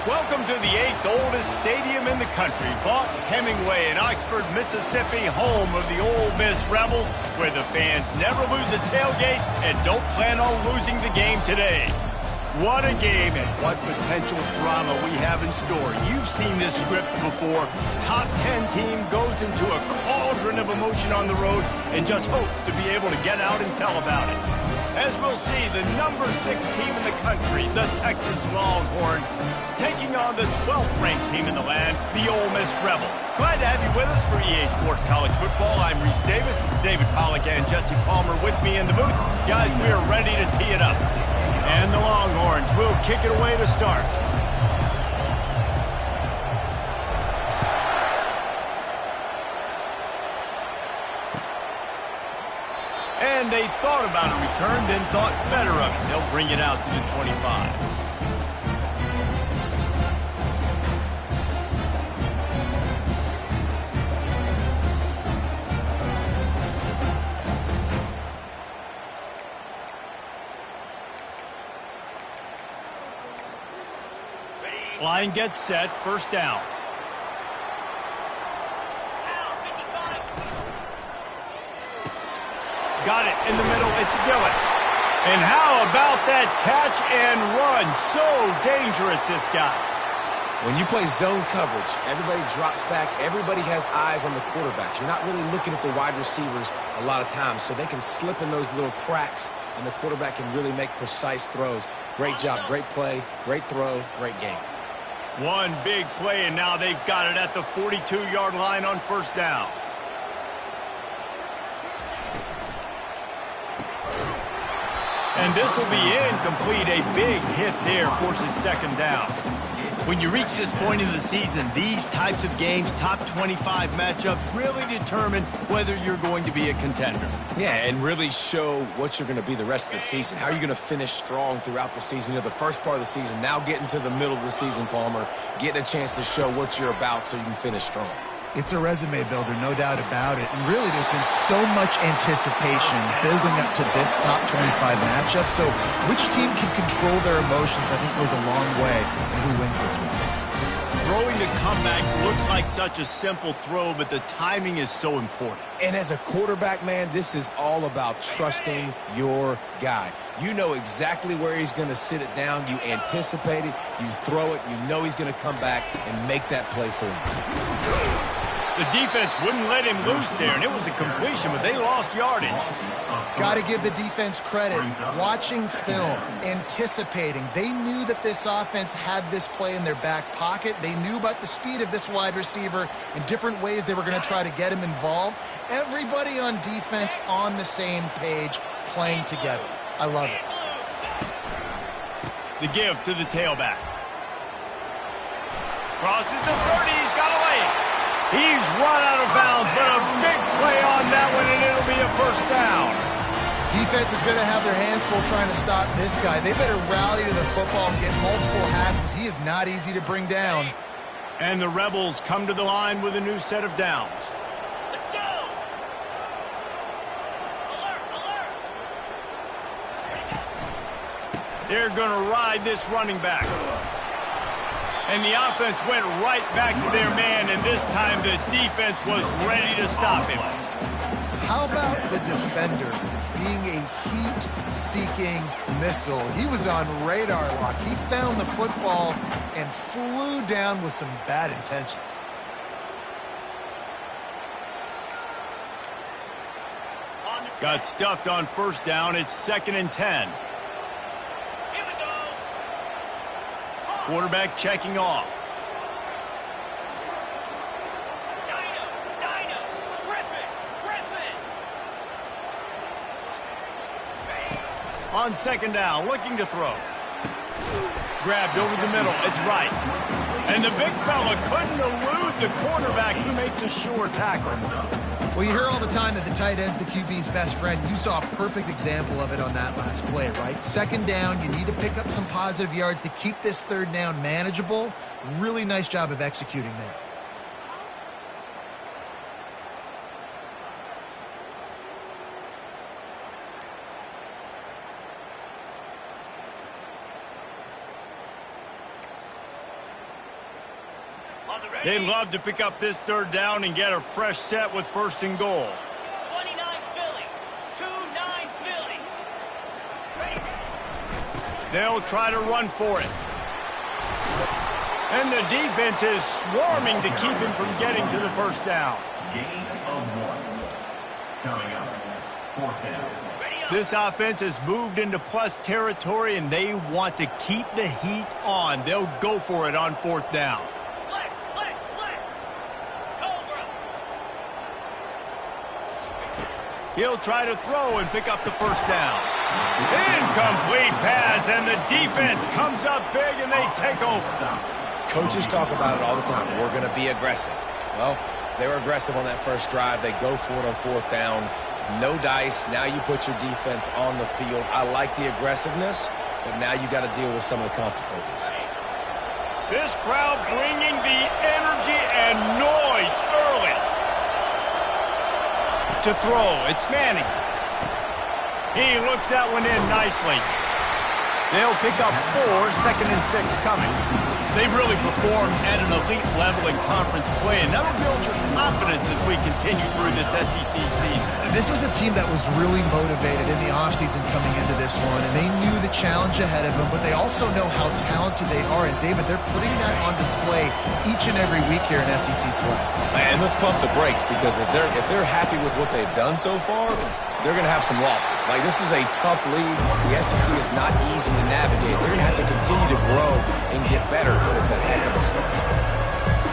Welcome to the 8th oldest stadium in the country, Vaught Hemingway in Oxford, Mississippi, home of the Ole Miss Rebels, where the fans never lose a tailgate and don't plan on losing the game today. What a game and what potential drama we have in store. You've seen this script before. Top 10 team goes into a cauldron of emotion on the road and just hopes to be able to get out and tell about it. As we'll see, the number 6 team in the country, the Texas Longhorns, taking on the 12th-ranked team in the land, the Ole Miss Rebels. Glad to have you with us for EA Sports College Football. I'm Reese Davis, David Pollack and Jesse Palmer with me in the booth. Guys, we are ready to tee it up. And the Longhorns will kick it away to start. And they thought about a return, then thought better of it. They'll bring it out to the 25. Line gets set, first down. Got it in the middle, it's Dillon. And how about that catch and run? So dangerous, this guy. When you play zone coverage, everybody drops back, everybody has eyes on the quarterback. You're not really looking at the wide receivers a lot of times, so they can slip in those little cracks, and the quarterback can really make precise throws. Great job, great play, great throw, great game. One big play, and now they've got it at the 42-yard line on first down. And this will be incomplete. A big hit there forces second down. When you reach this point in the season, these types of games, top 25 matchups, really determine whether you're going to be a contender. Yeah, and really show what you're going to be the rest of the season. How are you going to finish strong throughout the season? You know, the first part of the season, now getting to the middle of the season, Palmer, getting a chance to show what you're about so you can finish strong. It's a resume builder, no doubt about it. And really, there's been so much anticipation building up to this top 25 matchup. So which team can control their emotions, I think, goes a long way in who wins this one. Throwing the comeback looks like such a simple throw, but the timing is so important. And as a quarterback, man, this is all about trusting your guy. You know exactly where he's going to sit it down. You anticipate it. You throw it. You know he's going to come back and make that play for you. The defense wouldn't let him loose there, and it was a completion, but they lost yardage. Got to give the defense credit. Watching film, anticipating. They knew that this offense had this play in their back pocket. They knew about the speed of this wide receiver and different ways they were going to try to get him involved. Everybody on defense on the same page, playing together. I love it. The give to the tailback. Crosses the 30, he's got away. He's run out of bounds, but a big play on that one, and it'll be a first down. Defense is going to have their hands full trying to stop this guy. They better rally to the football and get multiple hats because he is not easy to bring down. And the Rebels come to the line with a new set of downs. Let's go! Alert, alert! They're going to ride this running back. And the offense went right back to their man, and this time the defense was ready to stop him. How about the defender being a heat-seeking missile? He was on radar lock. He found the football and flew down with some bad intentions. Got stuffed on first down. It's 2nd and 10. Quarterback checking off. Dino, Griffin. On second down, looking to throw. Grabbed over the middle, it's right. And the big fella couldn't elude the quarterback who makes a sure tackle. Well, you hear all the time that the tight end's the QB's best friend. You saw a perfect example of it on that last play, right? Second down, you need to pick up some positive yards to keep this third down manageable. Really nice job of executing there. They'd love to pick up this third down and get a fresh set with first and goal. 29 Philly. 2-9 Philly. Ready. They'll try to run for it. And the defense is swarming to keep him from getting to the first down. Gain of 1. Coming up, 4th down. This offense has moved into plus territory, and they want to keep the heat on. They'll go for it on 4th down. Flex, flex, flex. Cobra. He'll try to throw and pick up the first down. Incomplete pass, and the defense comes up big, and they take over. Coaches talk about it all the time. We're going to be aggressive. Well, they were aggressive on that first drive. They go for it on 4th down. No dice. Now you put your defense on the field. I like the aggressiveness, but now you got to deal with some of the consequences. This crowd bringing the energy and noise early. To throw, it's Manning. He looks that one in nicely. They'll pick up 4, 2nd and 6 coming. They've really performed at an elite level in conference play, and that'll build your confidence as we continue through this SEC season. This was a team that was really motivated in the offseason coming into this one, and they knew the challenge ahead of them, but they also know how talented they are. And, David, they're putting that on display each and every week here in SEC play. And let's pump the brakes, because if they're happy with what they've done so far, they're going to have some losses. Like, this is a tough league. The SEC is not easy to navigate. They're going to have to continue to grow and get better, but it's a heck of a start.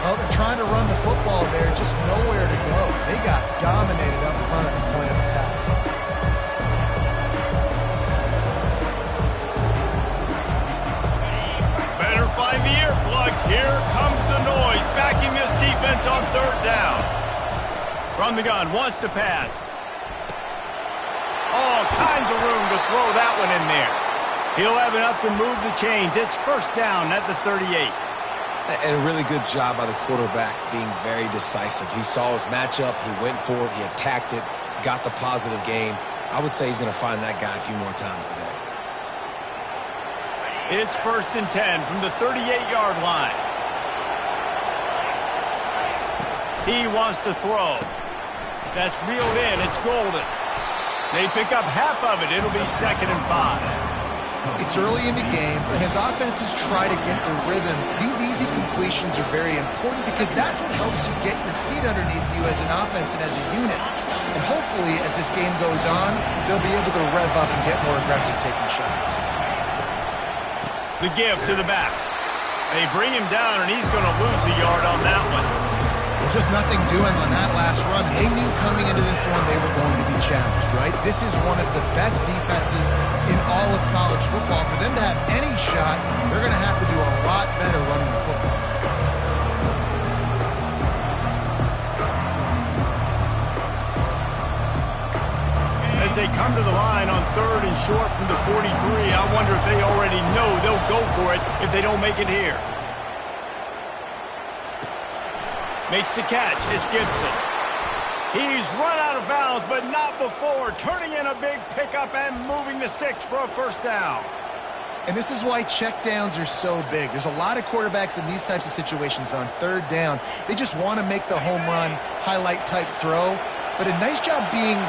Well, they're trying to run the football there, just nowhere to go. They got dominated up front at the point of attack. Better find the earplugs. Here comes the noise, backing this defense on 3rd down. From the gun, wants to pass. All kinds of room to throw that one in there. He'll have enough to move the chains. It's 1st down at the 38. And a really good job by the quarterback being very decisive. He saw his matchup, he went for it, he attacked it, got the positive gain. I would say he's going to find that guy a few more times today. It's 1st and 10 from the 38-yard line. He wants to throw. That's reeled in. It's golden. They pick up half of it. It'll be 2nd and 5. It's early in the game, and as offenses try to get their rhythm, these easy completions are very important because that's what helps you get your feet underneath you as an offense and as a unit. And hopefully, as this game goes on, they'll be able to rev up and get more aggressive taking shots. The give to the back. They bring him down, and he's going to lose a yard on that one. Just nothing doing on that last run. They knew coming into this one they were going to be challenged, right? This is one of the best defenses in all of college football. For them to have any shot, they're going to have to do a lot better running the football. As they come to the line on 3rd and short from the 43, I wonder if they already know they'll go for it if they don't make it here. Makes the catch. It's Gibson. He's run out of bounds, but not before. Turning in a big pickup and moving the sticks for a 1st down. And this is why checkdowns are so big. There's a lot of quarterbacks in these types of situations on 3rd down. They just want to make the home run, highlight-type throw. But a nice job being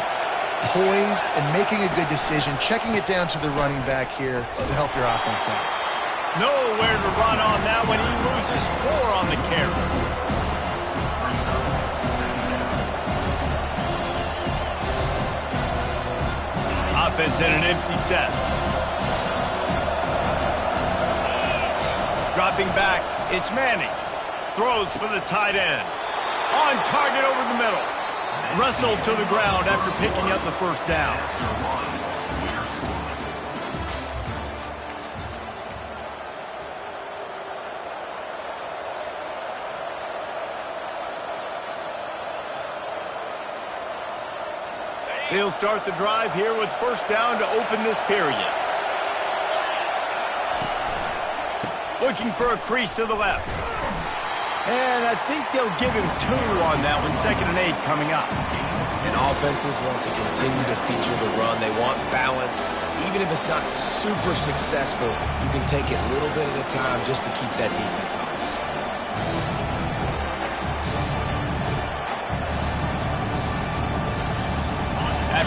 poised and making a good decision, checking it down to the running back here to help your offense out. Nowhere to run on that when he loses 4 on the carry. Offense in an empty set. Dropping back, it's Manning. Throws for the tight end. On target over the middle. Wrestled to the ground after picking up the 1st down. They'll start the drive here with 1st down to open this period. Looking for a crease to the left. And I think they'll give him 2 on that one. 2nd and 8 coming up. And offenses want to continue to feature the run. They want balance. Even if it's not super successful, you can take it a little bit at a time just to keep that defense honest.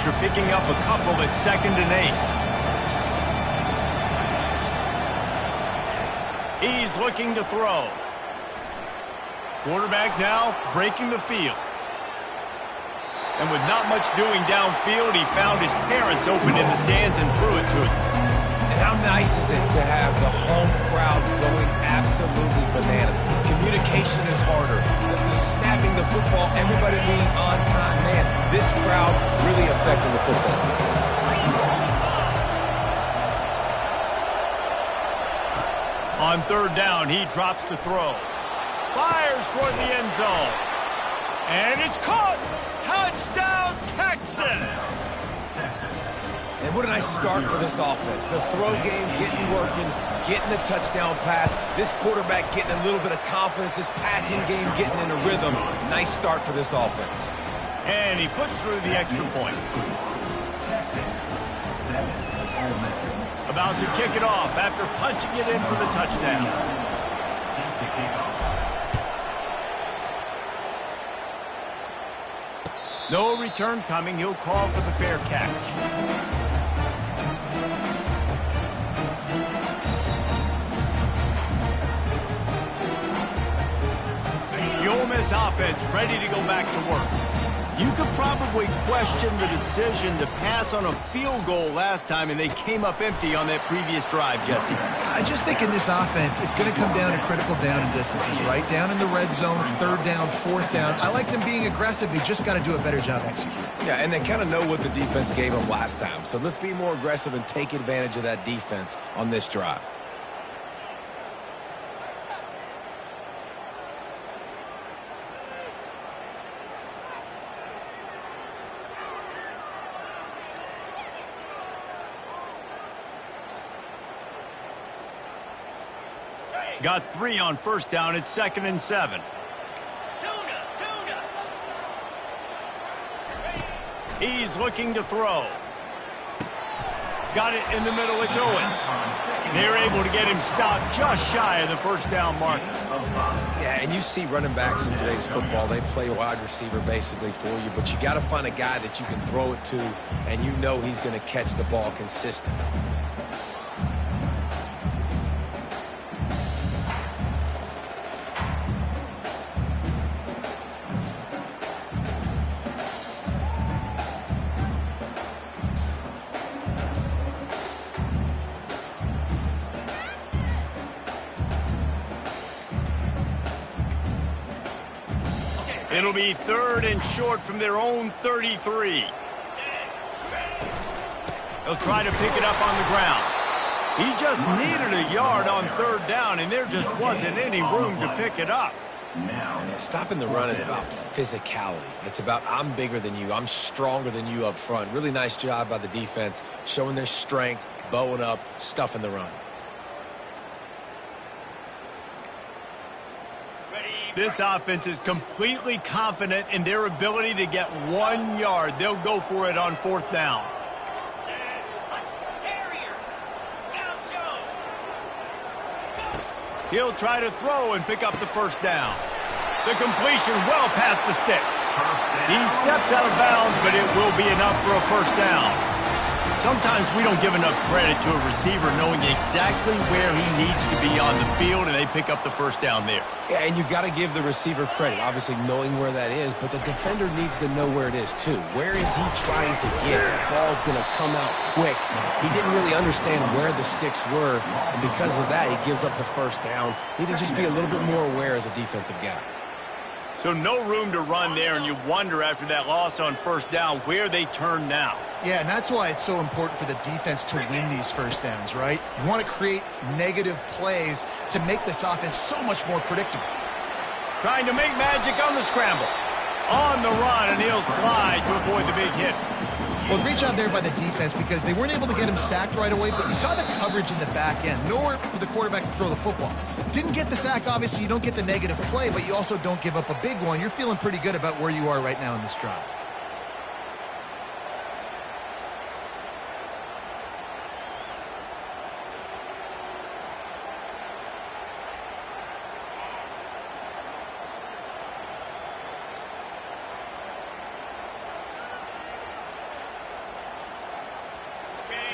after picking up a couple at 2nd and 8. He's looking to throw. Quarterback now breaking the field. And with not much doing downfield, he found his parents open in the stands and threw it to him. And how nice is it to have the home crowd going absolutely bananas? Communication is harder. The snapping the football, everybody being on time. Man, this crowd really affecting the football game. On 3rd down, he drops to throw. Fires toward the end zone. And it's caught! Touchdown, Texas! And what a nice start for this offense. The throw game getting working, getting the touchdown pass. This quarterback getting a little bit of confidence. This passing game getting in a rhythm. Nice start for this offense. And he puts through the extra point. About to kick it off after punching it in for the touchdown. No return coming. He'll call for the fair catch. The Ole Miss offense ready to go back to work. You could probably question the decision to pass on a field goal last time, and they came up empty on that previous drive, Jesse. I just think in this offense, it's going to come down to critical down and distances, right? Down in the red zone, 3rd down, 4th down. I like them being aggressive. They just got to do a better job executing. Yeah, and they kind of know what the defense gave them last time. So let's be more aggressive and take advantage of that defense on this drive. Got 3 on 1st down. It's 2nd and 7. He's looking to throw. Got it in the middle. It's Owens. They're able to get him stopped just shy of the 1st down marker. Yeah, and you see running backs in today's football, they play wide receiver basically for you, but you got to find a guy that you can throw it to, and you know he's going to catch the ball consistently. It'll be 3rd and short from their own 33. He'll try to pick it up on the ground. He just needed a yard on 3rd down, and there just wasn't any room to pick it up. Yeah, stopping the run is about physicality. It's about I'm bigger than you. I'm stronger than you up front. Really nice job by the defense, showing their strength, bowing up, stuffing the run. This offense is completely confident in their ability to get 1 yard. They'll go for it on 4th down. He'll try to throw and pick up the 1st down. The completion well past the sticks. He steps out of bounds, but it will be enough for a 1st down. Sometimes we don't give enough credit to a receiver knowing exactly where he needs to be on the field, and they pick up the 1st down there. Yeah, and you got to give the receiver credit, obviously knowing where that is, but the defender needs to know where it is too. Where is he trying to get? That ball's going to come out quick. He didn't really understand where the sticks were, and because of that, he gives up the 1st down. Need to just be a little bit more aware as a defensive guy. So no room to run there, and you wonder after that loss on 1st down where they turn now. Yeah, and that's why it's so important for the defense to win these 1st downs, right? You want to create negative plays to make this offense so much more predictable. Trying to make magic on the scramble. On the run, and he'll slide to avoid the big hit. Well, great job there by the defense because they weren't able to get him sacked right away, but you saw the coverage in the back end. Nowhere for the quarterback to throw the football. Didn't get the sack, obviously. You don't get the negative play, but you also don't give up a big one. You're feeling pretty good about where you are right now in this drive.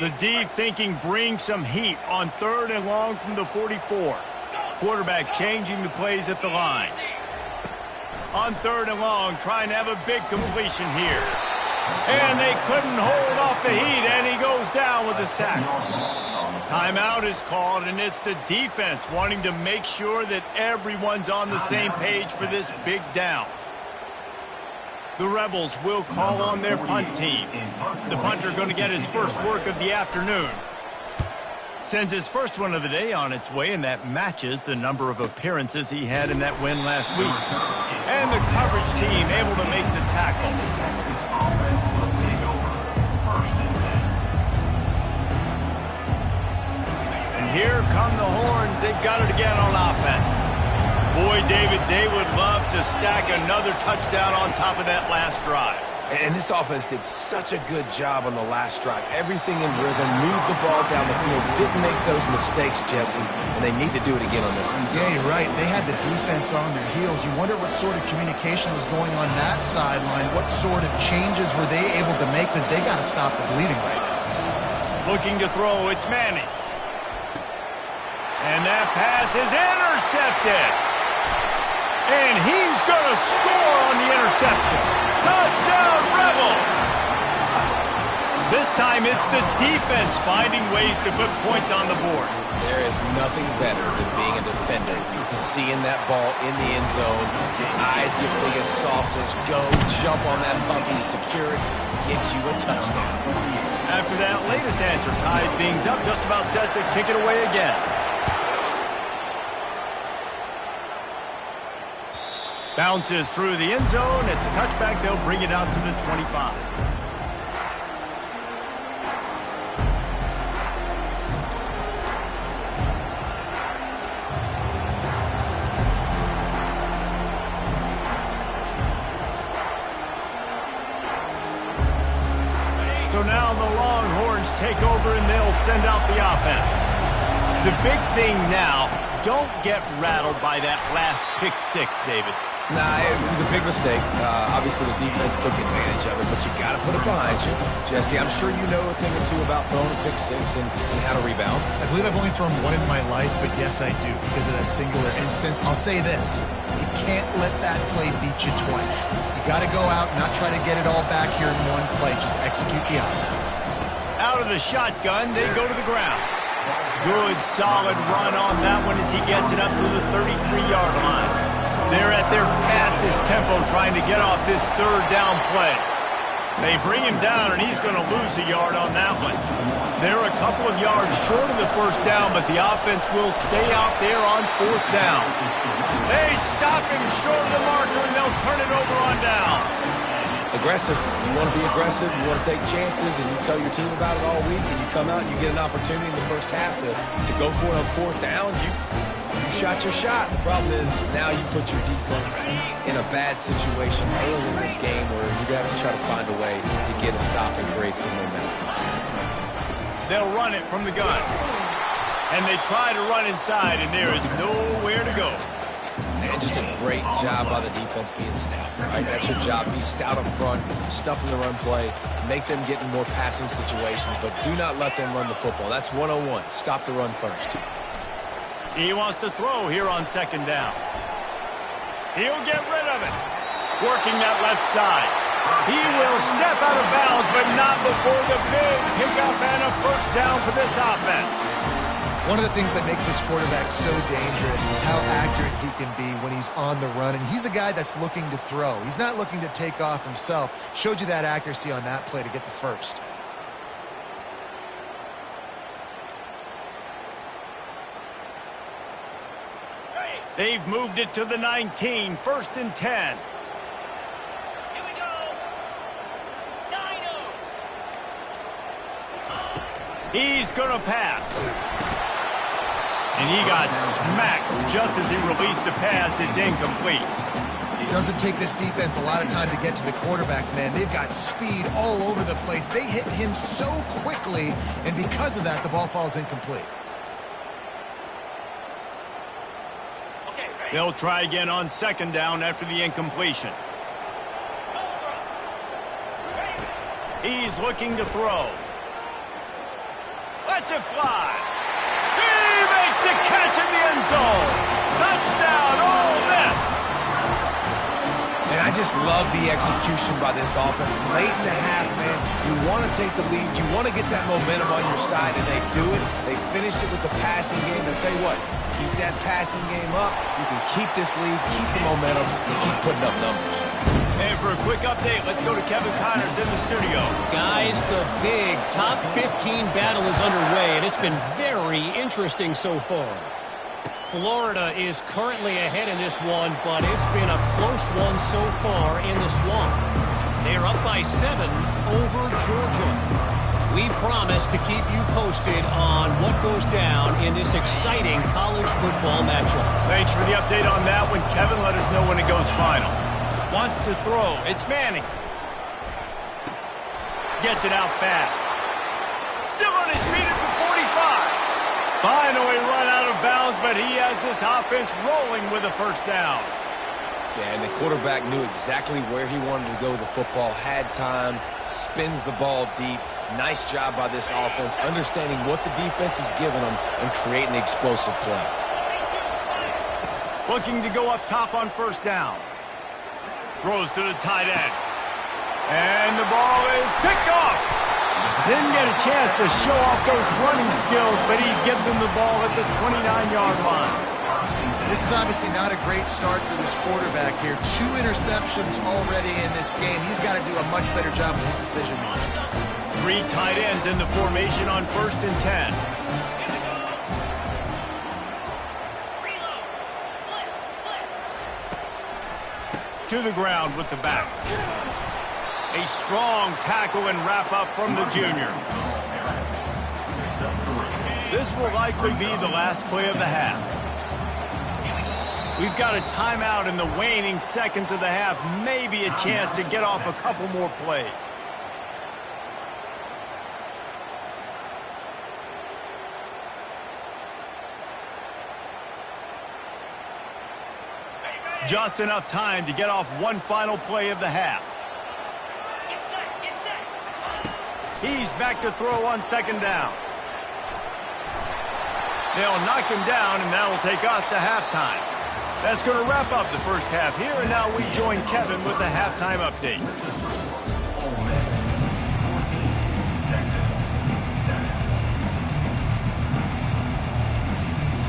The D thinking bring some heat on 3rd and long from the 44. Quarterback changing the plays at the line. On 3rd and long, trying to have a big completion here. And they couldn't hold off the heat, and he goes down with a sack. Timeout is called, and it's the defense wanting to make sure that everyone's on the same page for this big down. The Rebels will call on their punt team. The punter going to get his first work of the afternoon. Sends his first one of the day on its way, and that matches the number of appearances he had in that win last week. And the coverage team able to make the tackle. And here come the horns. They've got it again on offense. Boy, David, they would love to stack another touchdown on top of that last drive. And this offense did such a good job on the last drive. Everything in rhythm, moved the ball down the field, didn't make those mistakes, Jesse, and they need to do it again on this one. Yeah, you're right. They had the defense on their heels. You wonder what sort of communication was going on that sideline. What sort of changes were they able to make, because they got to stop the bleeding right now. Looking to throw, it's Manning. And that pass is intercepted. And he's going to score on the interception. Touchdown, Rebels! This time it's the defense finding ways to put points on the board. There is nothing better than being a defender. Seeing that ball in the end zone, your eyes get big as saucers, go jump on that puppy, secure it, get you a touchdown. After that latest answer tied things up, just about set to kick it away again. Bounces through the end zone. It's a touchback. They'll bring it out to the 25. So now the Longhorns take over and they'll send out the offense. The big thing now, don't get rattled by that last pick six, David. Nah, it was a big mistake. Obviously, the defense took advantage of it, but you got to put it behind you. Jesse, I'm sure you know a thing or two about throwing a pick six and how to rebound. I believe I've only thrown one in my life, but yes, I do, because of that singular instance. I'll say this. You can't let that play beat you twice. You got to go out, not try to get it all back here in one play. Just execute the offense. Out of the shotgun, they go to the ground. Good, solid run on that one as he gets it up to the 33-yard line. They're at their fastest tempo trying to get off this 3rd down play. They bring him down, and he's going to lose a yard on that one. They're a couple of yards short of the 1st down, but the offense will stay out there on 4th down. They stop him short of the marker, and they'll turn it over on downs. Aggressive. You want to be aggressive, you want to take chances, and you tell your team about it all week, and you come out and you get an opportunity in the 1st half to go for it on 4th down. You shot your shot. The problem is now you put your defense in a bad situation early in this game where you're going to have to try to find a way to get a stop and create some momentum. They'll run it from the gun. And they try to run inside, and there is nowhere to go. And just a great job by the defense being stout. Right? That's your job. Be stout up front, stuff in the run play, make them get in more passing situations, but do not let them run the football. That's 101. Stop the run first. He wants to throw here on 2nd down. He'll get rid of it. Working that left side. He will step out of bounds, but not before the big pickup and a 1st down for this offense. One of the things that makes this quarterback so dangerous is how accurate he can be when he's on the run. And he's a guy that's looking to throw. He's not looking to take off himself. Showed you that accuracy on that play to get the 1st. They've moved it to the 19, 1st and 10. Here we go. Dino. He's going to pass. And he got smacked just as he released the pass. It's incomplete. It doesn't take this defense a lot of time to get to the quarterback, man. They've got speed all over the place. They hit him so quickly, and because of that, the ball falls incomplete. They'll try again on 2nd down after the incompletion. He's looking to throw. Lets it fly. He makes the catch in the end zone. Touchdown, Ole Miss. And I just love the execution by this offense. Late in the half, man, you want to take the lead. You want to get that momentum on your side, and they do it. They finish it with the passing game. I'll tell you what, keep that passing game up. You can keep this lead, keep the momentum, and keep putting up numbers. And for a quick update, let's go to Kevin Connors in the studio. Guys, the big top 15 battle is underway, and it's been very interesting so far. Florida is currently ahead in this one, but it's been a close one so far in the Swamp. They are up by 7 over Georgia. We promise to keep you posted on what goes down in this exciting college football matchup. Thanks for the update on that one, Kevin. Let us know when it goes final. Wants to throw. It's Manning. Gets it out fast. Still on his feet at the 45. Finally run out of bounds, but he has this offense rolling with a first down. Yeah, and the quarterback knew exactly where he wanted to go with the football, had time, spins the ball deep. Nice job by this offense, understanding what the defense is giving them and creating the explosive play. Looking to go up top on first down. Throws to the tight end. And the ball is picked off. Didn't get a chance to show off those running skills, but he gives him the ball at the 29-yard line. This is obviously not a great start for this quarterback here. 2 interceptions already in this game. He's got to do a much better job with his decision-making. 3 tight ends in the formation on 1st and 10. To the ground with the back. A strong tackle and wrap-up from the junior. This will likely be the last play of the half. We've got a timeout in the waning seconds of the half. Maybe a chance to get off a couple more plays. Just enough time to get off one final play of the half. He's back to throw on 2nd down. They'll knock him down, and that'll take us to halftime. That's going to wrap up the first half here, and now we join Kevin with the halftime update. Ole Miss 14, Texas 7.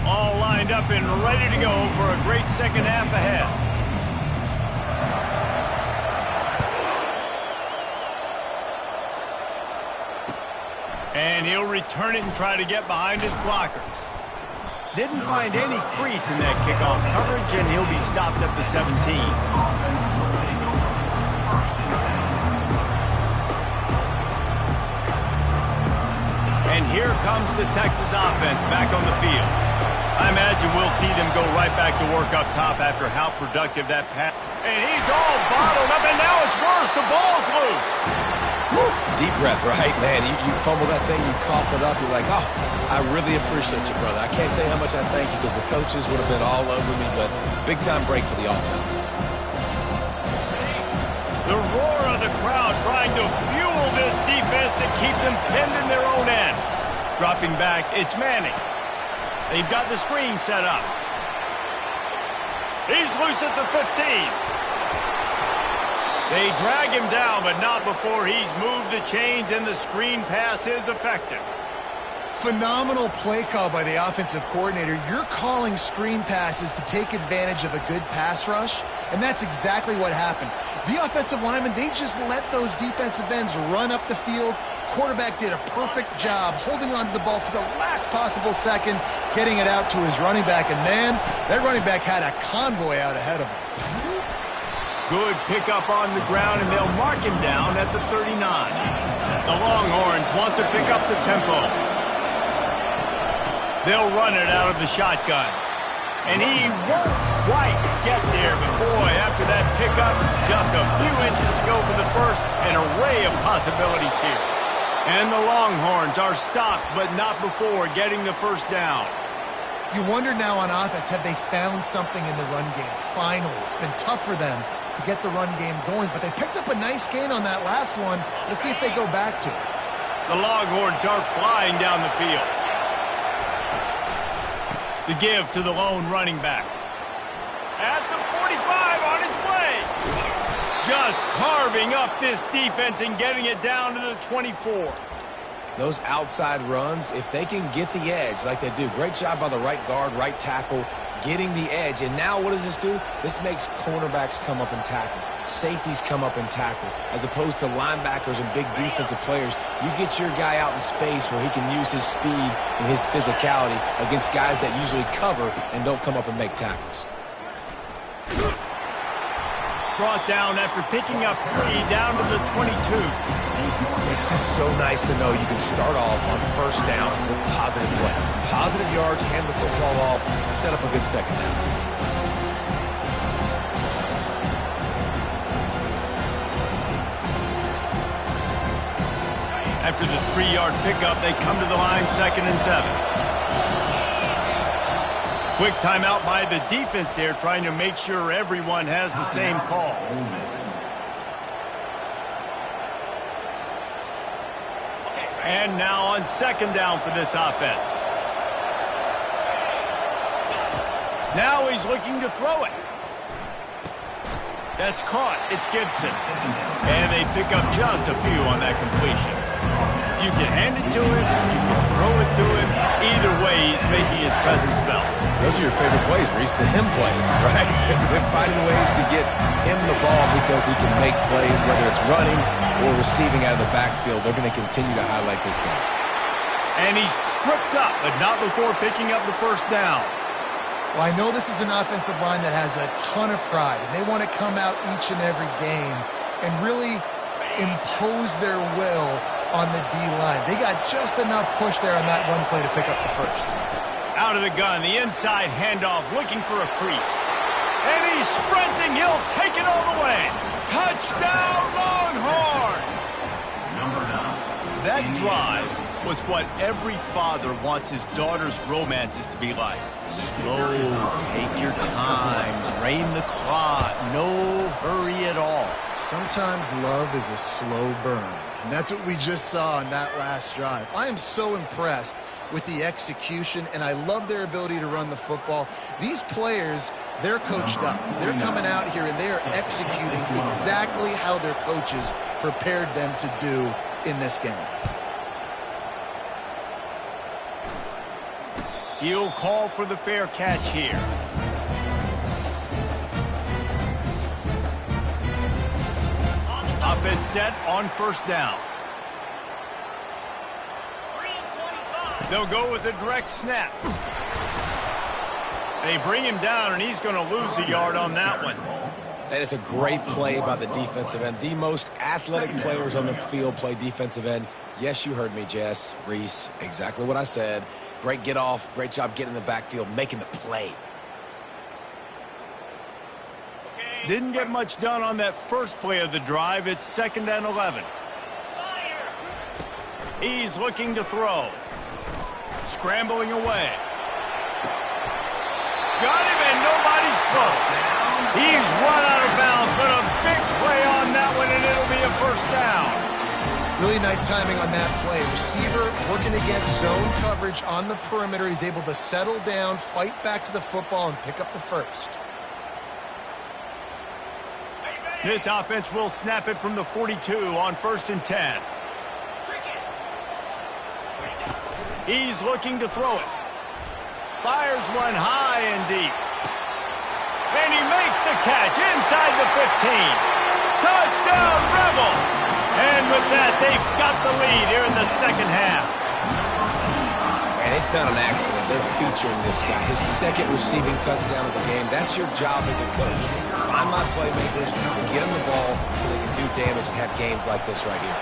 All lined up and ready to go for a great second half ahead. And he'll return it and try to get behind his blockers. Didn't find any crease in that kickoff coverage, and he'll be stopped at the 17. And here comes the Texas offense back on the field. I imagine we'll see them go right back to work up top after how productive that pass. And he's all bottled up, and now it's worse. The ball's loose. Woo. Deep breath, right? Man, you fumble that thing, you cough it up, you're like, oh, I really appreciate you, brother. I can't tell you how much I thank you because the coaches would have been all over me, but big-time break for the offense. The roar of the crowd trying to fuel this defense to keep them pinned in their own end. Dropping back, it's Manning. They've got the screen set up. He's loose at the 15. They drag him down, but not before he's moved the chains, and the screen pass is effective. Phenomenal play call by the offensive coordinator. You're calling screen passes to take advantage of a good pass rush, and that's exactly what happened. The offensive linemen, they just let those defensive ends run up the field. Quarterback did a perfect job holding on to the ball to the last possible second, getting it out to his running back, and man, that running back had a convoy out ahead of him. Good pickup on the ground, and they'll mark him down at the 39. The Longhorns want to pick up the tempo. They'll run it out of the shotgun. And he won't quite get there, but boy, after that pickup, just a few inches to go for the first, an array of possibilities here. And the Longhorns are stopped, but not before getting the first down. You wonder now on offense, have they found something in the run game? Finally, it's been tough for them to get the run game going, but they picked up a nice gain on that last one. Let's see if they go back to it. The Longhorns are flying down the field. The give to the lone running back. At the 45, on his way. Just carving up this defense and getting it down to the 24. Those outside runs, if they can get the edge like they do, great job by the right guard, right tackle, getting the edge. And now what does this do? This makes cornerbacks come up and tackle. Safeties come up and tackle. As opposed to linebackers and big defensive players, you get your guy out in space where he can use his speed and his physicality against guys that usually cover and don't come up and make tackles. Brought down after picking up 3 down to the 22. It's just so nice to know you can start off on first down with positive plays. Positive yards, hand the football off, set up a good second down. After the 3-yard pickup, they come to the line 2nd and 7. Quick timeout by the defense there, trying to make sure everyone has the same call. And now on 2nd down for this offense. Now he's looking to throw it. That's caught. It's Gibson. And they pick up just a few on that completion. You can hand it to him, you can throw it to him. Either way, he's making his presence felt. Those are your favorite plays, Reese, the him plays, right? They're finding ways to get him the ball because he can make plays, whether it's running or receiving out of the backfield. They're going to continue to highlight this guy. And he's tripped up, but not before picking up the first down. Well, I know this is an offensive line that has a ton of pride, and they want to come out each and every game and really impose their will on the D-line. They got just enough push there on that run play to pick up the first. Out of the gun, the inside handoff, looking for a crease. And he's sprinting. He'll take it all the way. Touchdown, Longhorns! Number 9. That drive was what every father wants his daughter's romances to be like. Slow, take your time, drain the clock, no hurry at all. Sometimes love is a slow burn, and that's what we just saw on that last drive. I am so impressed with the execution, and I love their ability to run the football. These players, they're coached up. They're coming out here, and they are executing exactly how their coaches prepared them to do in this game. He'll call for the fair catch here. Offense set on first down. They'll go with a direct snap. They bring him down, and he's going to lose a yard on that one. That is a great play by the defensive end. The most athletic players on the field play defensive end. Yes, you heard me, Jess, Reese, exactly what I said. Great get off, great job getting in the backfield, making the play. Didn't get much done on that first play of the drive. It's 2nd and 11. He's looking to throw. Scrambling away. Got him, and nobody's close. He's run out of bounds, but a big play on that one, and it'll be a first down. Really nice timing on that play. Receiver working against zone coverage on the perimeter. He's able to settle down, fight back to the football, and pick up the first. This offense will snap it from the 42 on 1st and 10. He's looking to throw it. Fires one high and deep. And he makes the catch inside the 15. Touchdown, Rebels! And with that, they've got the lead here in the second half. And it's not an accident. They're featuring this guy. His second receiving touchdown of the game. That's your job as a coach. Find my playmakers, get them the ball so they can do damage and have games like this right here.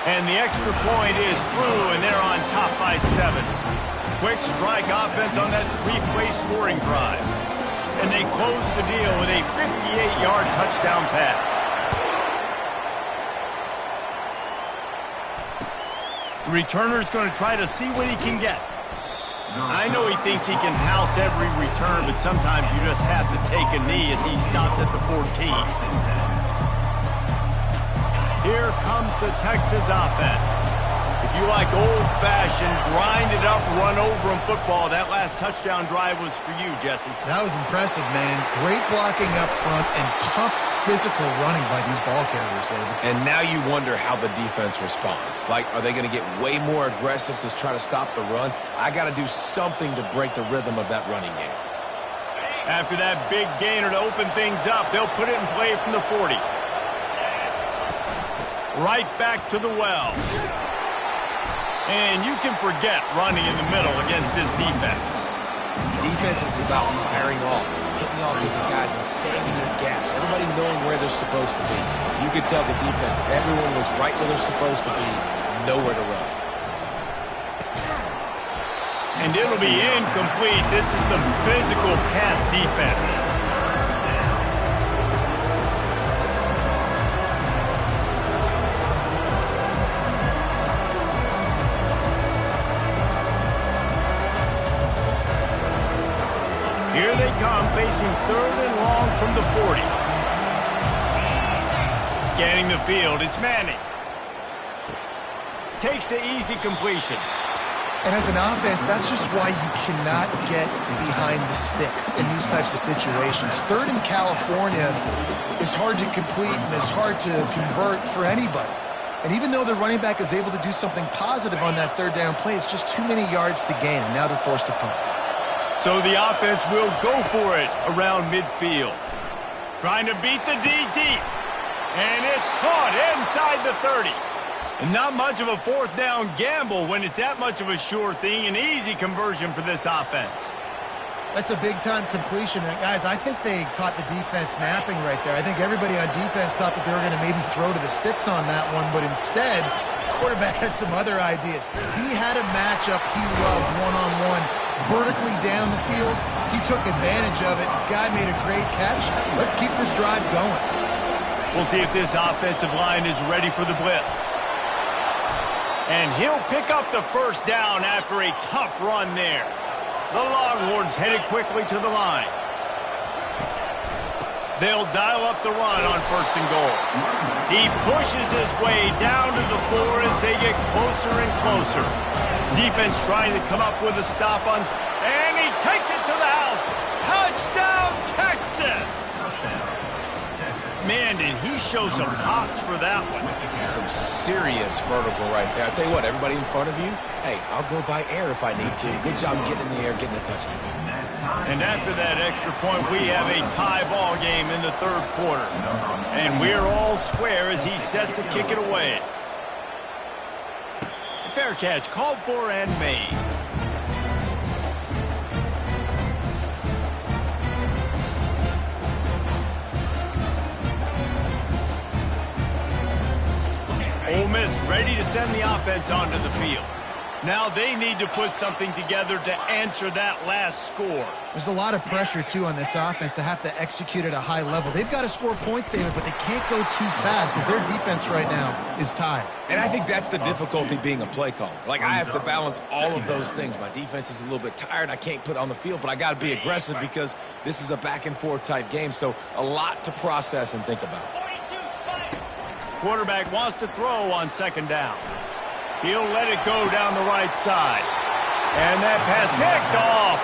And the extra point is true, and they're on top by 7. Quick strike offense on that 3-play scoring drive. And they close the deal with a 58-yard touchdown pass. The returner's going to try to see what he can get. I know he thinks he can house every return, but sometimes you just have to take a knee as he stopped at the 14. Here comes the Texas offense. If you like old-fashioned, grind-it-up, run-over-'em football, that last touchdown drive was for you, Jesse. That was impressive, man. Great blocking up front and tough physical running by these ball carriers, David. And now you wonder how the defense responds. Like, are they going to get way more aggressive to try to stop the run? I got to do something to break the rhythm of that running game. After that big gainer to open things up, they'll put it in play from the 40. Right back to the well. And you can forget running in the middle against this defense. Defense is about firing off, hitting the offensive guys and staying in your gaps. Everybody knowing where they're supposed to be. You could tell the defense, everyone was right where they're supposed to be, nowhere to run. And it'll be incomplete. This is some physical pass defense. Here they come, facing 3rd and long from the 40. Scanning the field, it's Manning. Takes the easy completion. And as an offense, that's just why you cannot get behind the sticks in these types of situations. 3rd in California is hard to complete and is hard to convert for anybody. And even though the running back is able to do something positive on that 3rd down play, it's just too many yards to gain, and now they're forced to punt. So the offense will go for it around midfield. Trying to beat the D deep. And it's caught inside the 30. And not much of a 4th down gamble when it's that much of a sure thing. An easy conversion for this offense. That's a big-time completion. And guys, I think they caught the defense napping right there. I think everybody on defense thought that they were going to maybe throw to the sticks on that one, but instead, the quarterback had some other ideas. He had a matchup he loved one-on-one, vertically down the field. He took advantage of it. This guy made a great catch. Let's keep this drive going. We'll see if this offensive line is ready for the blitz. And he'll pick up the 1st down after a tough run there. The Longhorns headed quickly to the line. They'll dial up the run on 1st and goal. He pushes his way down to the floor as they get closer and closer. Defense trying to come up with a stop on, and he takes it to the house. Touchdown, Texas! Man, did he show some hops for that one. Some serious vertical right there. I'll tell you what, everybody in front of you, hey, I'll go by air if I need to. Good job getting in the air, getting the touchdown. And after that extra point, we have a tie ball game in the 3rd quarter. And we're all square as he's set to kick it away. Fair catch called for and made. Ole Miss ready to send the offense onto the field. Now they need to put something together to answer that last score. There's a lot of pressure, too, on this offense to have to execute at a high level. They've got to score points, David, but they can't go too fast because their defense right now is tired. And I think that's the difficulty being a play caller. Like, I have to balance all of those things. My defense is a little bit tired. I can't put it on the field, but I got to be aggressive because this is a back-and-forth type game, so a lot to process and think about. Quarterback wants to throw on 2nd down. He'll let it go down the right side. And that pass picked off.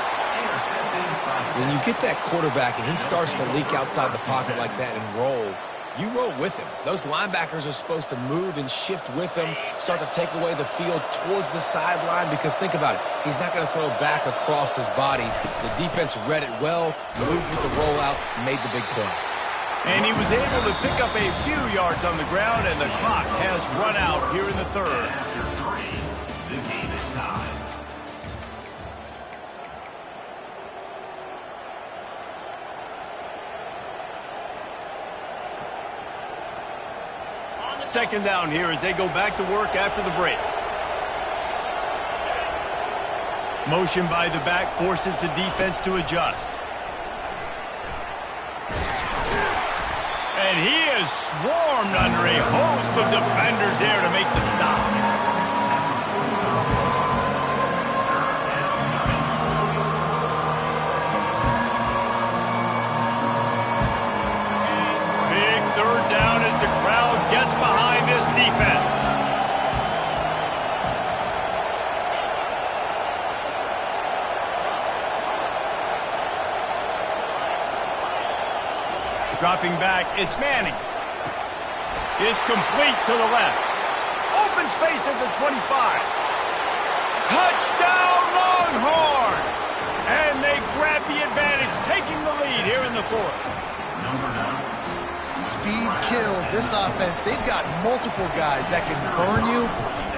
When you get that quarterback and he starts to leak outside the pocket like that and roll, you roll with him. Those linebackers are supposed to move and shift with him, start to take away the field towards the sideline because think about it. He's not going to throw back across his body. The defense read it well, moved with the rollout, made the big play. And he was able to pick up a few yards on the ground, and the clock has run out here in the 3rd. The game is tied. Second down here as they go back to work after the break. Motion by the back forces the defense to adjust. And he is swarmed under a host of defenders there to make the stop. Big 3rd down as the crowd gets behind this defense. Dropping back, it's Manning. It's complete to the left. Open space at the 25. Touchdown Longhorns! And they grab the advantage, taking the lead here in the fourth. Number 9. Speed kills. This offense, they've got multiple guys that can burn you.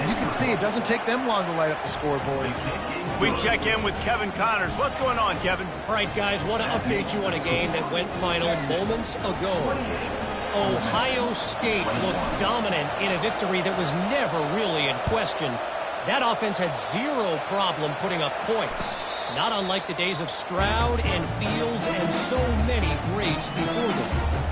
You can see it doesn't take them long to light up the scoreboard. We check in with Kevin Connors. What's going on, Kevin? All right, guys, want to update you on a game that went final moments ago. Ohio State looked dominant in a victory that was never really in question. That offense had zero problem putting up points, not unlike the days of Stroud and Fields and so many greats before them.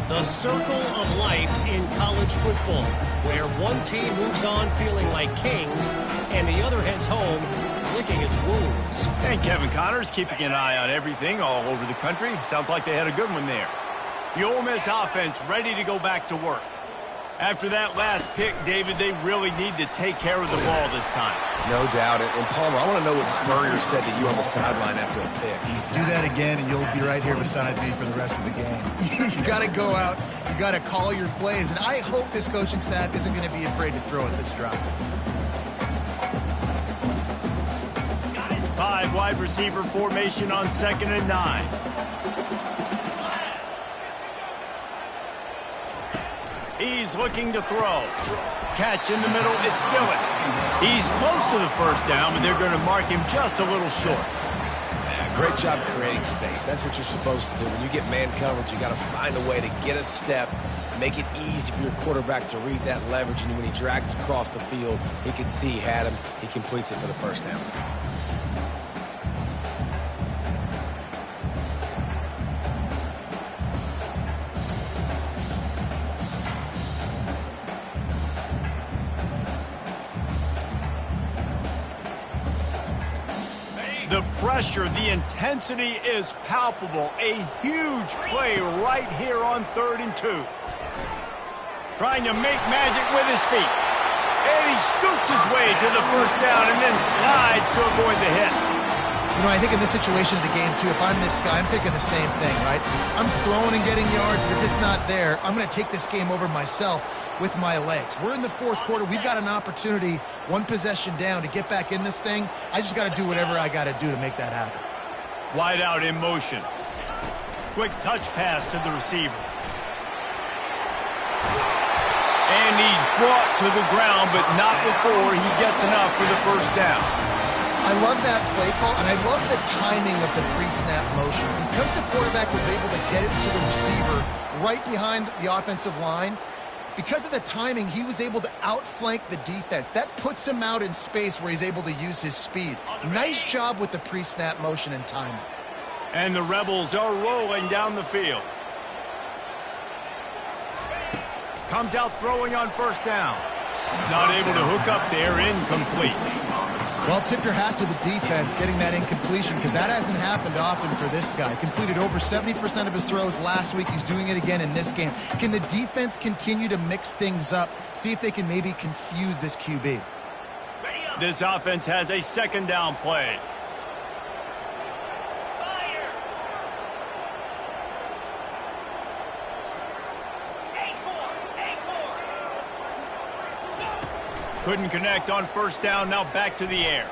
The circle of life in college football, where one team moves on feeling like kings and the other heads home licking its wounds. And Kevin Connors keeping an eye on everything all over the country. Sounds like they had a good one there. The Ole Miss offense ready to go back to work. After that last pick, David, they really need to take care of the ball this time. No doubt. And Palmer, I want to know what Spurrier said to you on the sideline after a pick. Do that again, and you'll be right here beside me for the rest of the game. You got to go out. You got to call your plays. And I hope this coaching staff isn't going to be afraid to throw at this drive. 5 wide receiver formation on 2nd and 9. He's looking to throw. Catch in the middle, it's Dillon. He's close to the first down, but they're going to mark him just a little short. Yeah, great job creating space. That's what you're supposed to do. When you get man coverage, you got to find a way to get a step, make it easy for your quarterback to read that leverage, and when he drags across the field, he can see he had him. He completes it for the first down. The pressure, the intensity is palpable. A huge play right here on 3rd and 2. Trying to make magic with his feet. And he scoots his way to the first down and then slides to avoid the hit. You know, I think in this situation of the game, too, if I'm this guy, I'm thinking the same thing, right? I'm throwing and getting yards, and if it's not there, I'm going to take this game over myself with my legs. We're in the 4th quarter. We've got an opportunity, one possession down, to get back in this thing. I just got to do whatever I got to do to make that happen. Wide out in motion. Quick touch pass to the receiver. And he's brought to the ground, but not before he gets enough for the first down. I love that play call, and I love the timing of the pre-snap motion. Because the quarterback was able to get it to the receiver right behind the offensive line, because of the timing, he was able to outflank the defense. That puts him out in space where he's able to use his speed. Nice job with the pre-snap motion and timing. And the Rebels are rolling down the field. Comes out throwing on first down. Not able to hook up there, incomplete. Well, tip your hat to the defense getting that incompletion, because that hasn't happened often for this guy. Completed over 70% of his throws last week. He's doing it again in this game. Can the defense continue to mix things up, see if they can maybe confuse this QB? This offense has a 2nd down play. Couldn't connect on first down, now back to the air.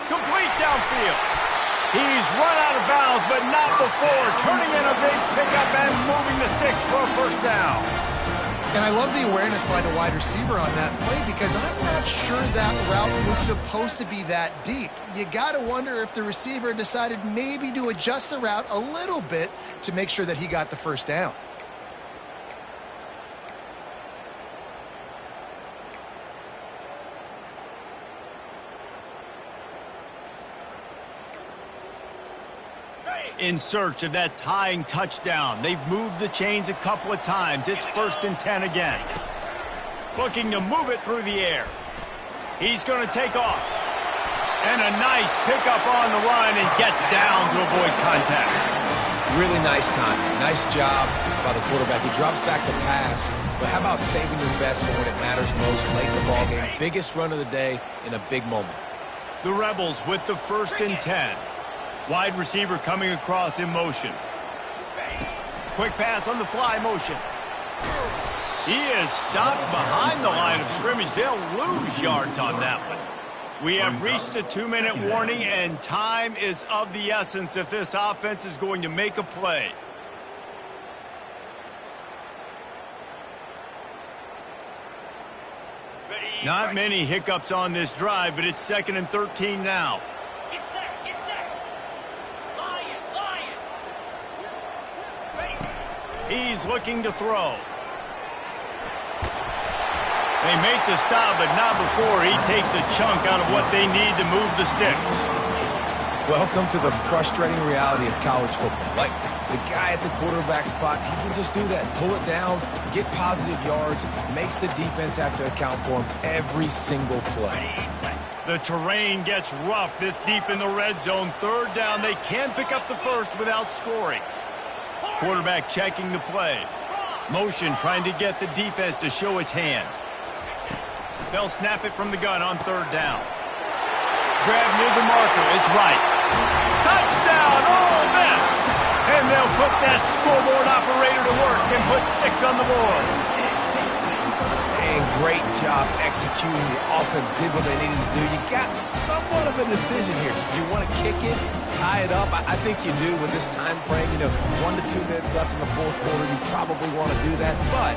Complete downfield. He's run out of bounds, but not before. Turning in a big pickup and moving the sticks for a first down. And I love the awareness by the wide receiver on that play, because I'm not sure that route was supposed to be that deep. You got to wonder if the receiver decided maybe to adjust the route a little bit to make sure that he got the first down. In search of that tying touchdown. They've moved the chains a couple of times. It's 1st and 10 again. Looking to move it through the air. He's going to take off. And a nice pickup on the run and gets down to avoid contact. Really nice time. Nice job by the quarterback. He drops back to pass, but how about saving your best for when it matters most late in the ballgame? Biggest run of the day in a big moment. The Rebels with the 1st and 10. Wide receiver coming across in motion. quick pass on the fly motion. He is stopped behind the line of scrimmage. They'll lose yards on that one. We have reached the 2-minute warning, and time is of the essence if this offense is going to make a play. Not many hiccups on this drive, but it's 2nd and 13 now. Get set, get set. Lion, lion. Ready. He's looking to throw. They make the stop, but not before he takes a chunk out of what they need to move the sticks. Welcome to the frustrating reality of college football. Like, the guy at the quarterback spot, he can just do that. Pull it down, get positive yards, makes the defense have to account for him every single play. The terrain gets rough this deep in the red zone. 3rd down, they can pick up the first without scoring. Quarterback checking the play. Motion trying to get the defense to show his hand. They'll snap it from the gun on 3rd down. Grab near the marker. It's right. Touchdown, Ole Miss! And they'll put that scoreboard operator to work and put 6 on the board. And great job executing. The offense did what they needed to do. You got somewhat of a decision here. Do you want to kick it, tie it up? I think you do with this time frame. 1 to 2 minutes left in the 4th quarter. You probably want to do that, but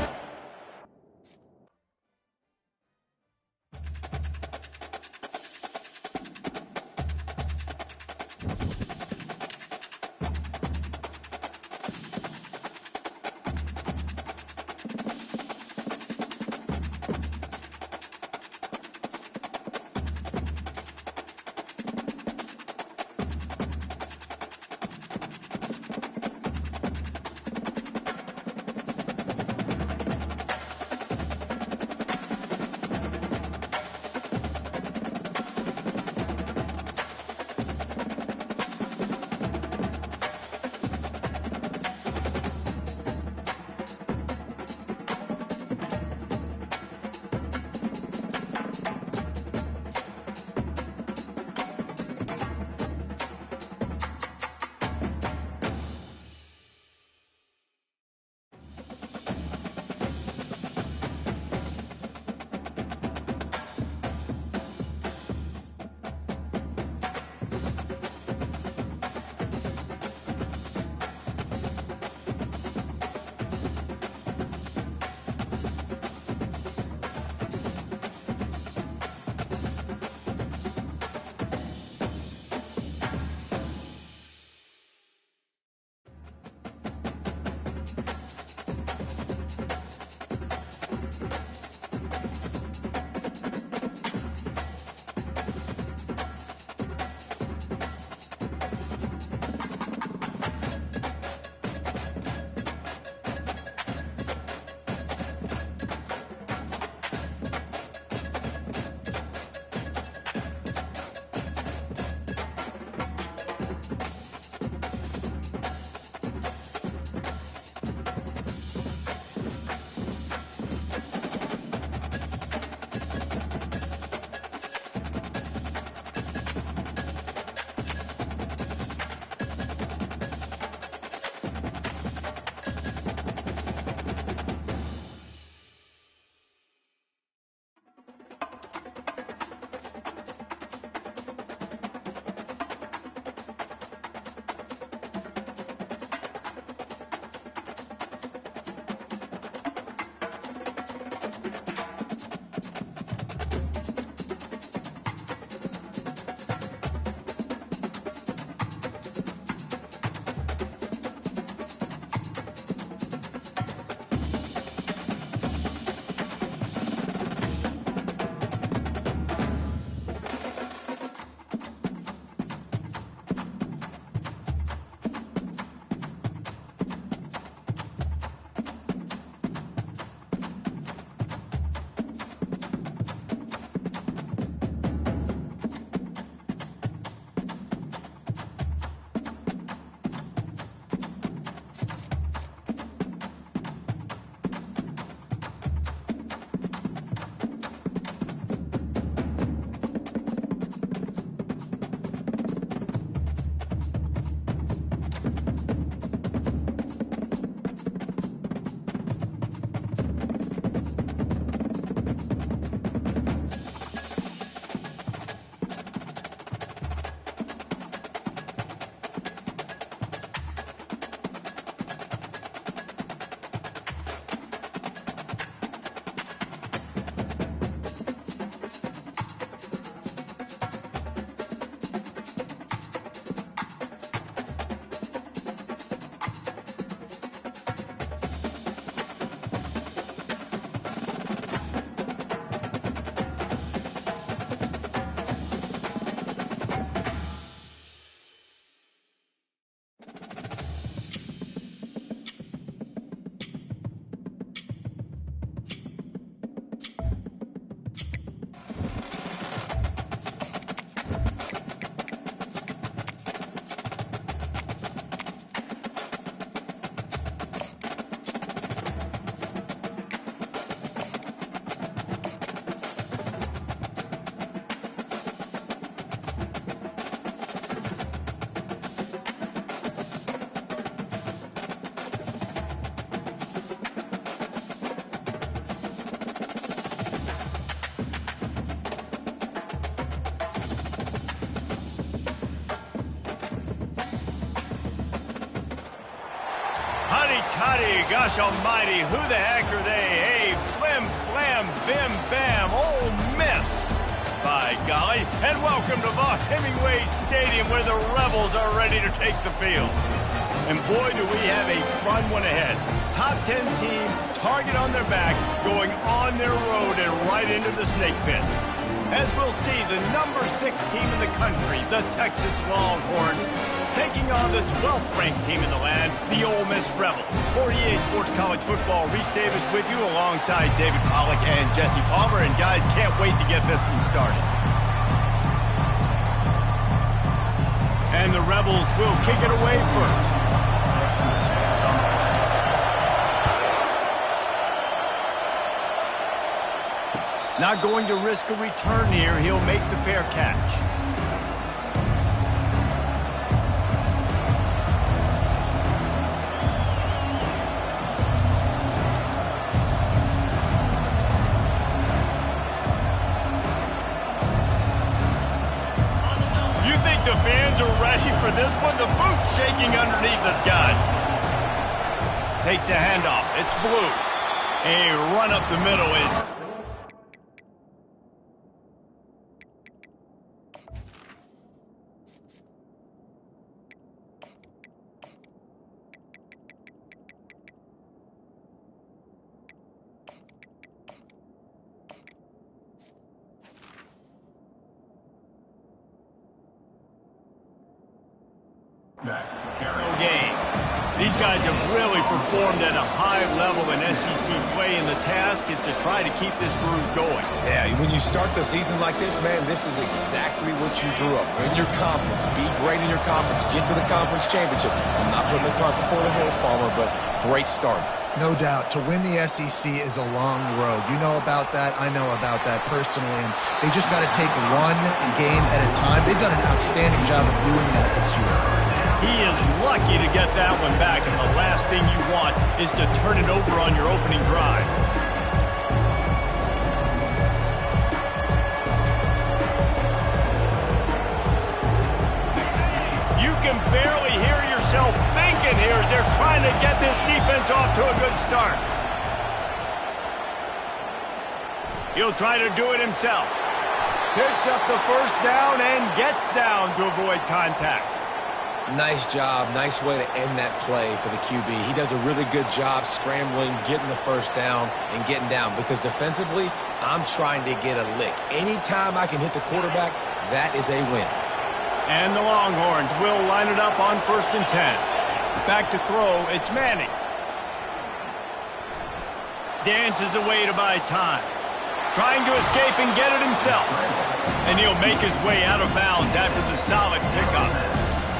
toddy, gosh almighty, who the heck are they? Hey, flim, flam, bim, bam, Ole Miss. By golly, and welcome to Vaught Hemingway Stadium where the Rebels are ready to take the field. And boy, do we have a fun one ahead. Top 10 team, target on their back, going on their road and right into the snake pit. As we'll see, the number 6 team in the country, the Texas Longhorns, taking on the 12th ranked team in the land, the Ole Miss Rebels. For EA Sports College Football, Reese Davis with you alongside David Pollack and Jesse Palmer. And guys, can't wait to get this one started. And the Rebels will kick it away first. Not going to risk a return here. He'll make the fair catch. You think the fans are ready for this one? The booth's shaking underneath us, guys. Takes a handoff. It's blue. A run up the middle is... game. These guys have really performed at a high level in SEC play, and the task is to try to keep this groove going. Yeah, when you start the season like this, man, this is exactly what you drew up. Win your conference, be great in your conference, get to the conference championship. I'm not putting the cart before the horse, Palmer, but great start. No doubt. To win the SEC is a long road. You know about that. I know about that personally. And they just got to take one game at a time. They've done an outstanding job of doing that this year. He is lucky to get that one back, and the last thing you want is to turn it over on your opening drive. You can barely hear yourself thinking here as they're trying to get this defense off to a good start. He'll try to do it himself. Picks up the first down and gets down to avoid contact. Nice job. Nice way to end that play for the QB. He does a really good job scrambling, getting the first down, and getting down. Because defensively, I'm trying to get a lick. Anytime I can hit the quarterback, that is a win. And the Longhorns will line it up on 1st and 10. Back to throw, it's Manning. Dances away to buy time. Trying to escape and get it himself. And he'll make his way out of bounds after the solid pickup.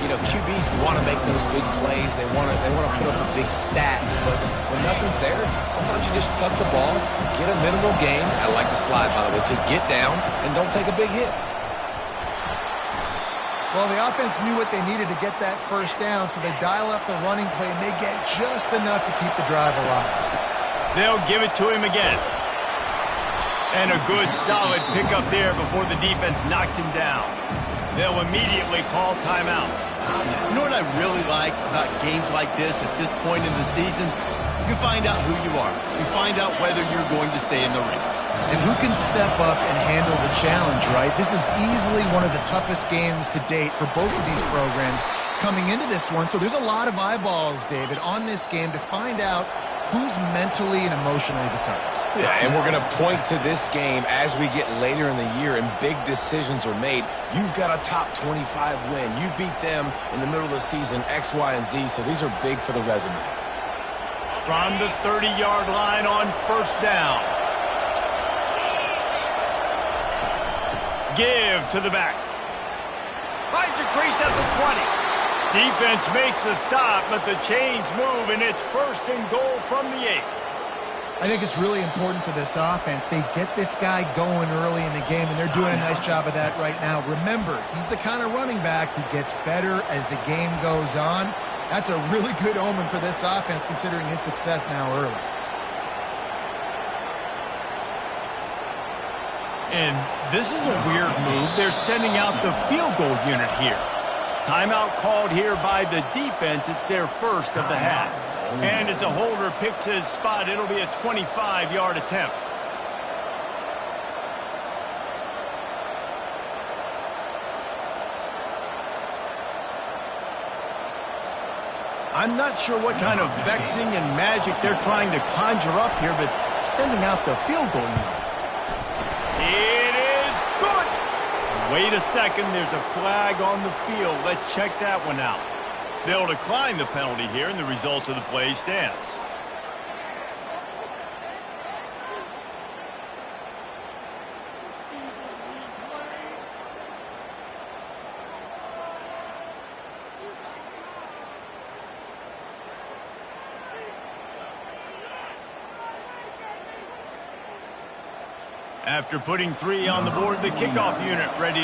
You know, QBs want to make those big plays. They want to put up the big stats. But when nothing's there, sometimes you just tuck the ball, get a minimal gain. I like the slide, by the way, to get down and don't take a big hit. Well, the offense knew what they needed to get that first down, so they dial up the running play, and they get just enough to keep the drive alive. They'll give it to him again. And a good, solid pickup there before the defense knocks him down. They'll immediately call timeout. You know what I really like about games like this at this point in the season? You find out who you are. You find out whether you're going to stay in the race. And who can step up and handle the challenge, right? This is easily one of the toughest games to date for both of these programs coming into this one. So there's a lot of eyeballs, David, on this game to find out who's mentally and emotionally the toughest. Yeah, and we're going to point to this game as we get later in the year and big decisions are made. You've got a top 25 win. You beat them in the middle of the season, X, Y, and Z, so these are big for the resume. From the 30-yard line on 1st down. Give to the back. Finds a crease at the 20. Defense makes a stop, but the chains move, and it's 1st and goal from the 8. I think it's really important for this offense. They get this guy going early in the game, and they're doing a nice job of that right now. Remember, he's the kind of running back who gets better as the game goes on. That's a really good omen for this offense, considering his success now early. And this is a weird move. They're sending out the field goal unit here. Timeout called here by the defense. It's their first of the half. And as the holder picks his spot, it'll be a 25-yard attempt. I'm not sure what kind of vexing and magic they're trying to conjure up here, but sending out the field goal unit. It is good! Wait a second, there's a flag on the field. Let's check that one out. They'll decline the penalty here, and the result of the play stands. After putting 3 on the board, the kickoff unit ready to